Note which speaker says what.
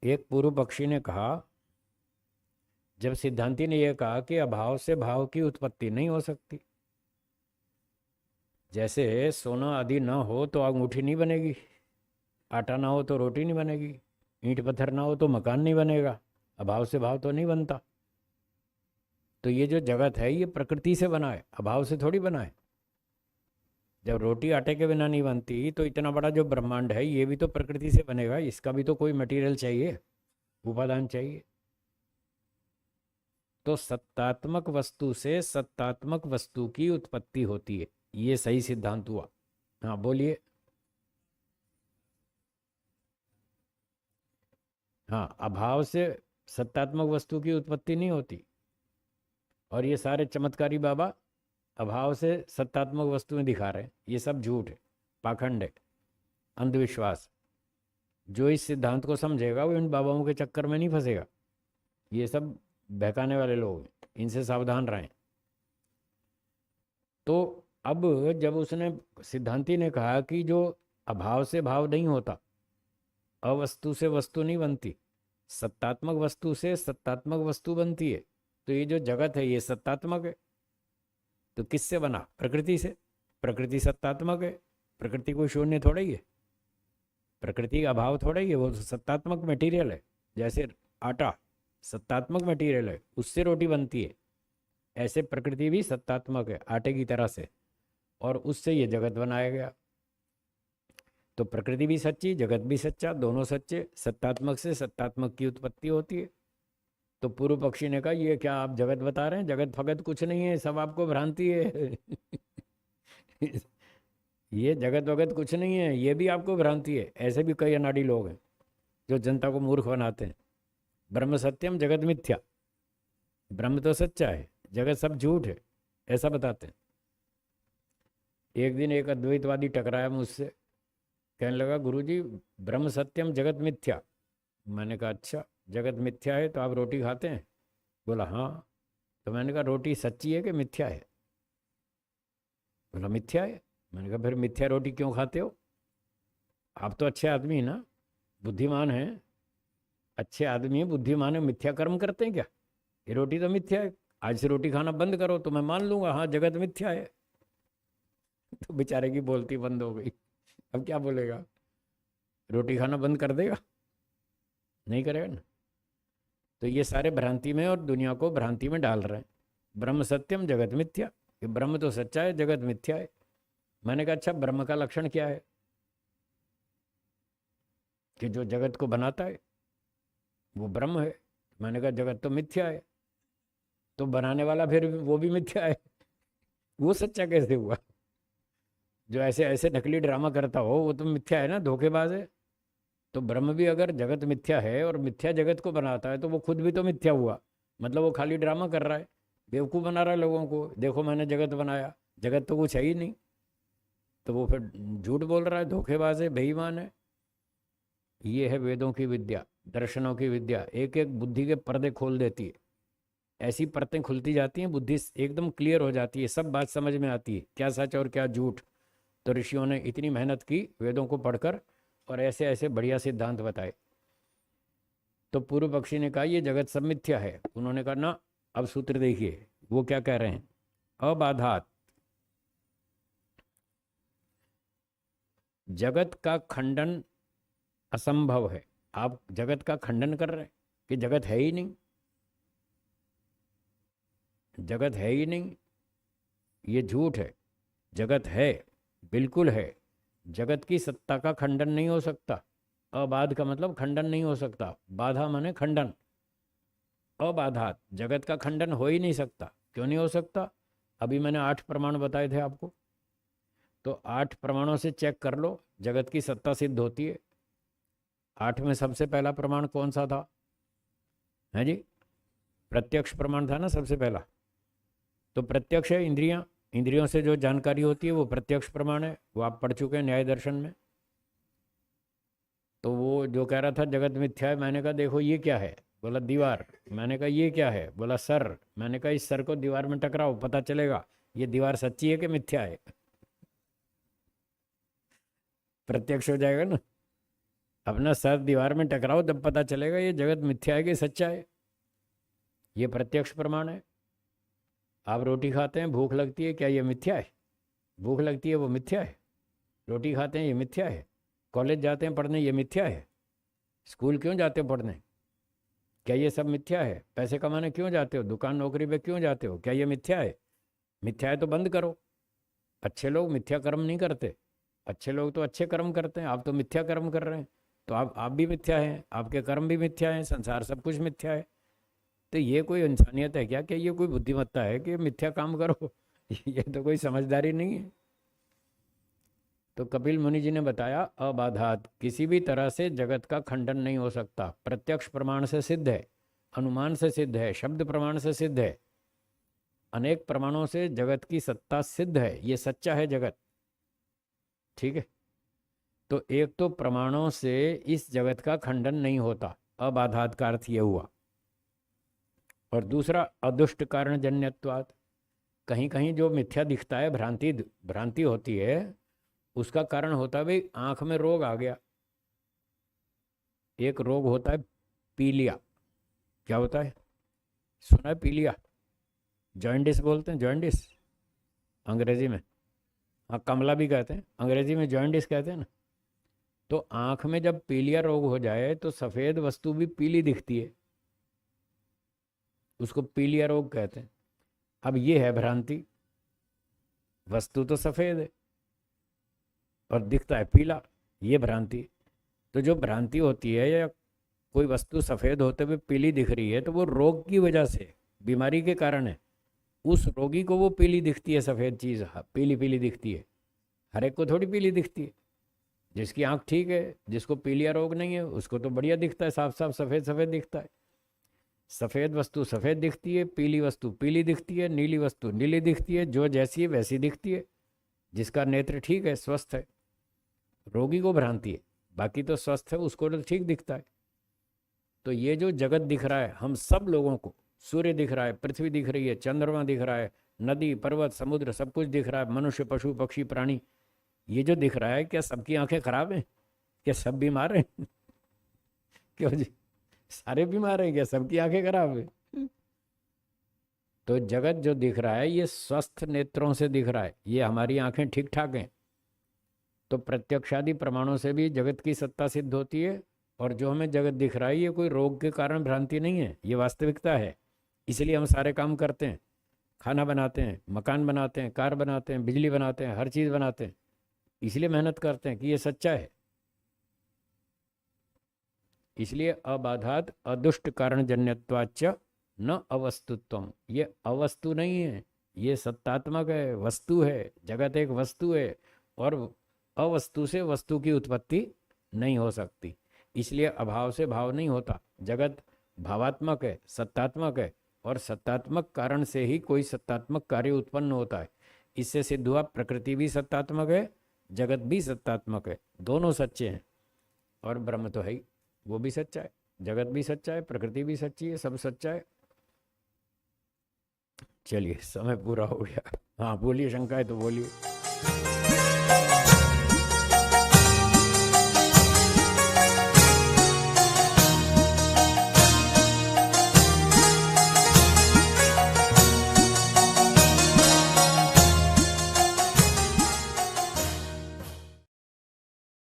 Speaker 1: एक पूर्व पक्षी ने कहा, जब सिद्धांती ने यह कहा कि अभाव से भाव की उत्पत्ति नहीं हो सकती, जैसे सोना आदि ना हो तो अंगूठी नहीं बनेगी, आटा ना हो तो रोटी नहीं बनेगी, ईंट पत्थर ना हो तो मकान नहीं बनेगा, अभाव से भाव तो नहीं बनता। तो ये जो जगत है ये प्रकृति से बना है, अभाव से थोड़ी बना है। जब रोटी आटे के बिना नहीं बनती तो इतना बड़ा जो ब्रह्मांड है ये भी तो प्रकृति से बनेगा, इसका भी तो कोई मटेरियल चाहिए, उपादान चाहिए। तो सत्तात्मक वस्तु से सत्तात्मक वस्तु की उत्पत्ति होती है, ये सही सिद्धांत हुआ। हाँ बोलिए। हाँ, अभाव से सत्तात्मक वस्तु की उत्पत्ति नहीं होती। और ये सारे चमत्कारी बाबा अभाव से सत्तात्मक वस्तुएं दिखा रहे हैं, ये सब झूठ है, पाखंड है, अंधविश्वास। जो इस सिद्धांत को समझेगा वो इन बाबाओं के चक्कर में नहीं फंसेगा। ये सब बहकाने वाले लोग हैं, इनसे सावधान रहें। तो अब जब उसने सिद्धांती ने कहा कि जो अभाव से भाव नहीं होता, अवस्तु से वस्तु नहीं बनती, सत्तात्मक वस्तु से सत्तात्मक वस्तु बनती है, तो ये जो जगत है ये सत्तात्मक है। तो किससे बना? प्रकृति से। प्रकृति सत्तात्मक है, प्रकृति कोई शून्य थोड़ा ही है, प्रकृति का अभाव थोड़ा ही है, वो तो सत्तात्मक मटेरियल है। जैसे आटा सत्तात्मक मटेरियल है, उससे रोटी बनती है, ऐसे प्रकृति भी सत्तात्मक है आटे की तरह से, और उससे ये जगत बनाया गया। तो प्रकृति भी सच्ची, जगत भी सच्चा, दोनों सच्चे। सत्तात्मक से सत्तात्मक की उत्पत्ति होती है। तो पूर्व पक्षी ने कहा, ये क्या आप जगत बता रहे हैं? जगत फगत कुछ नहीं है, सब आपको भ्रांति है। ये जगत वगत कुछ नहीं है, ये भी आपको भ्रांति है। ऐसे भी कई अनाड़ी लोग हैं जो जनता को मूर्ख बनाते हैं। ब्रह्म सत्यम जगत मिथ्या, ब्रह्म तो सच्चा है, जगत सब झूठ है, ऐसा बताते हैं। एक दिन एक अद्वैतवादी टकराया मुझसे, कहने लगा, गुरुजी ब्रह्म सत्यम जगत मिथ्या। मैंने कहा अच्छा, जगत मिथ्या है तो आप रोटी खाते हैं? बोला हाँ। तो मैंने कहा रोटी सच्ची है कि मिथ्या है? बोला मिथ्या है। मैंने कहा फिर मिथ्या रोटी क्यों खाते हो? आप तो अच्छे आदमी हैं ना, बुद्धिमान हैं, अच्छे आदमी हैं, बुद्धिमान है, मिथ्या कर्म करते हैं क्या? ये रोटी तो मिथ्या है, आज से रोटी खाना बंद करो तो मैं मान लूंगा हाँ जगत मिथ्या है। तो बेचारे की बोलती बंद हो गई। अब क्या बोलेगा? रोटी खाना बंद कर देगा? नहीं करेगा ना। तो ये सारे भ्रांति में और दुनिया को भ्रांति में डाल रहे हैं। ब्रह्म सत्यम जगत मिथ्या, ये ब्रह्म तो सच्चा है, जगत मिथ्या है। मैंने कहा अच्छा, ब्रह्म का लक्षण क्या है? कि जो जगत को बनाता है वो ब्रह्म है। मैंने कहा जगत तो मिथ्या है, तो बनाने वाला फिर वो भी मिथ्या है, वो सच्चा कैसे हुआ? जो ऐसे ऐसे नकली ड्रामा करता हो वो तो मिथ्या है ना, धोखेबाज है। तो ब्रह्म भी अगर जगत मिथ्या है और मिथ्या जगत को बनाता है तो वो खुद भी तो मिथ्या हुआ। मतलब वो खाली ड्रामा कर रहा है, बेवकूफ़ बना रहा है लोगों को, देखो मैंने जगत बनाया, जगत तो कुछ है ही नहीं। तो वो फिर झूठ बोल रहा है, धोखेबाज है, बेईमान है। ये है वेदों की विद्या, दर्शनों की विद्या, एक एक बुद्धि के पर्दे खोल देती है। ऐसी परतें खुलती जाती हैं, बुद्धि एकदम क्लियर हो जाती है, सब बात समझ में आती है, क्या सच और क्या झूठ। तो ऋषियों ने इतनी मेहनत की वेदों को पढ़कर और ऐसे ऐसे बढ़िया सिद्धांत बताए। तो पूर्व पक्षी ने कहा ये जगत सब मिथ्या है। उन्होंने कहा ना, अब सूत्र देखिए वो क्या कह रहे हैं। अबाधात जगत का खंडन असंभव है। आप जगत का खंडन कर रहे हैं कि जगत है ही नहीं, जगत है ही नहीं, ये झूठ है। जगत है, बिल्कुल है। जगत की सत्ता का खंडन नहीं हो सकता। अबाध का मतलब खंडन नहीं हो सकता, बाधा माने खंडन। अबाधात जगत का खंडन हो ही नहीं सकता। क्यों नहीं हो सकता? अभी मैंने 8 प्रमाण बताए थे आपको, तो 8 प्रमाणों से चेक कर लो, जगत की सत्ता सिद्ध होती है। 8 में सबसे पहला प्रमाण कौन सा था? है जी, प्रत्यक्ष प्रमाण था ना सबसे पहला। तो प्रत्यक्ष है इंद्रियां, इंद्रियों से जो जानकारी होती है वो प्रत्यक्ष प्रमाण है, वो आप पढ़ चुके हैं न्याय दर्शन में। तो वो जो कह रहा था जगत मिथ्या है, मैंने कहा देखो ये क्या है? बोला दीवार। मैंने कहा ये क्या है? बोला सर। मैंने कहा इस सर को दीवार में टकराओ, पता चलेगा ये दीवार सच्ची है कि मिथ्या है। प्रत्यक्ष हो जाएगा ना। अपना सर दीवार में टकराओ तब पता चलेगा ये जगत मिथ्या है कि सच्चा है। ये प्रत्यक्ष प्रमाण है। आप रोटी खाते हैं, भूख लगती है, क्या ये मिथ्या है? भूख लगती है वो मिथ्या है। रोटी खाते हैं ये मिथ्या है। कॉलेज जाते हैं पढ़ने ये मिथ्या है। स्कूल क्यों जाते हो पढ़ने, क्या ये सब मिथ्या है? पैसे कमाने क्यों जाते हो, दुकान नौकरी पे क्यों जाते हो, क्या ये मिथ्या है? मिथ्या है तो बंद करो। अच्छे लोग मिथ्या कर्म नहीं करते। अच्छे लोग तो अच्छे कर्म करते हैं। आप तो मिथ्या कर्म कर रहे हैं। तो आप भी मिथ्या हैं, आपके कर्म भी मिथ्या हैं, संसार सब कुछ मिथ्या है। तो ये कोई इंसानियत है क्या? ये कोई बुद्धिमत्ता है कि मिथ्या काम करो? ये तो कोई समझदारी नहीं है। तो कपिल मुनि जी ने बताया, अबाधात किसी भी तरह से जगत का खंडन नहीं हो सकता। प्रत्यक्ष प्रमाण से सिद्ध है, अनुमान से सिद्ध है, शब्द प्रमाण से सिद्ध है, अनेक प्रमाणों से जगत की सत्ता सिद्ध है। ये सच्चा है जगत। ठीक है। तो एक तो प्रमाणों से इस जगत का खंडन नहीं होता, अबाधात का अर्थ ये हुआ। और दूसरा अदुष्ट कारण जन्यत्वात्, कहीं कहीं जो मिथ्या दिखता है, भ्रांति भ्रांति होती है, उसका कारण होता है भाई आंख में रोग आ गया। एक रोग होता है पीलिया। क्या होता है, सुना है पीलिया? जॉइंडिस बोलते हैं, जॉइंडिस अंग्रेजी में। हाँ, कमला भी कहते हैं, अंग्रेजी में जॉइंडिस कहते हैं ना। तो आंख में जब पीलिया रोग हो जाए तो सफ़ेद वस्तु भी पीली दिखती है, उसको पीलिया रोग कहते हैं। अब ये है भ्रांति। वस्तु तो सफ़ेद है और दिखता है पीला, ये भ्रांति। तो जो भ्रांति होती है, या कोई वस्तु सफ़ेद होते हुए पीली दिख रही है, तो वो रोग की वजह से, बीमारी के कारण है। उस रोगी को वो पीली दिखती है, सफ़ेद चीज़ पीली पीली दिखती है। हर एक को थोड़ी पीली दिखती है। जिसकी आंख ठीक है, जिसको पीलिया रोग नहीं है, उसको तो बढ़िया दिखता है, साफ साफ सफ़ेद सफ़ेद दिखता है। सफ़ेद वस्तु सफ़ेद दिखती है, पीली वस्तु पीली दिखती है, नीली वस्तु नीली दिखती है। जो जैसी है वैसी दिखती है। जिसका नेत्र ठीक है, स्वस्थ है, रोगी को भ्रांति है। बाकी तो स्वस्थ है, उसको तो ठीक दिखता है। तो ये जो जगत दिख रहा है हम सब लोगों को, सूर्य दिख रहा है, पृथ्वी दिख रही है, चंद्रमा दिख रहा है, नदी पर्वत समुद्र सब कुछ दिख रहा है, मनुष्य पशु पक्षी प्राणी, ये जो दिख रहा है, क्या सबकी आंखें खराब हैं? क्या सब बीमार हैं? क्यों जी, सारे बीमार हैं क्या? सबकी आंखें खराब है? तो जगत जो दिख रहा है ये स्वस्थ नेत्रों से दिख रहा है, ये हमारी आंखें ठीक ठाक हैं। तो प्रत्यक्षादि प्रमाणों से भी जगत की सत्ता सिद्ध होती है। और जो हमें जगत दिख रहा है ये कोई रोग के कारण भ्रांति नहीं है, ये वास्तविकता है। इसलिए हम सारे काम करते हैं, खाना बनाते हैं, मकान बनाते हैं, कार बनाते हैं, बिजली बनाते हैं, हर चीज़ बनाते हैं। इसलिए मेहनत करते हैं कि ये सच्चा है। इसलिए अबाधात अदुष्ट कारण जन्यत्वाच्च न अवस्तुत्वम, ये अवस्तु नहीं है, ये सत्तात्मक है, वस्तु है। जगत एक वस्तु है और अवस्तु से वस्तु की उत्पत्ति नहीं हो सकती। इसलिए अभाव से भाव नहीं होता। जगत भावात्मक है, सत्तात्मक है, और सत्तात्मक कारण से ही कोई सत्तात्मक कार्य उत्पन्न होता है। इससे सिद्ध हुआ प्रकृति भी सत्तात्मक है, जगत भी सत्तात्मक है, दोनों सच्चे हैं। और ब्रह्म तो है ही, वो भी सच्चा है, जगत भी सच्चा है, प्रकृति भी सच्ची है, सब सच्चा है। चलिए, समय पूरा हो गया। हाँ बोलिए, शंका है तो बोलिए।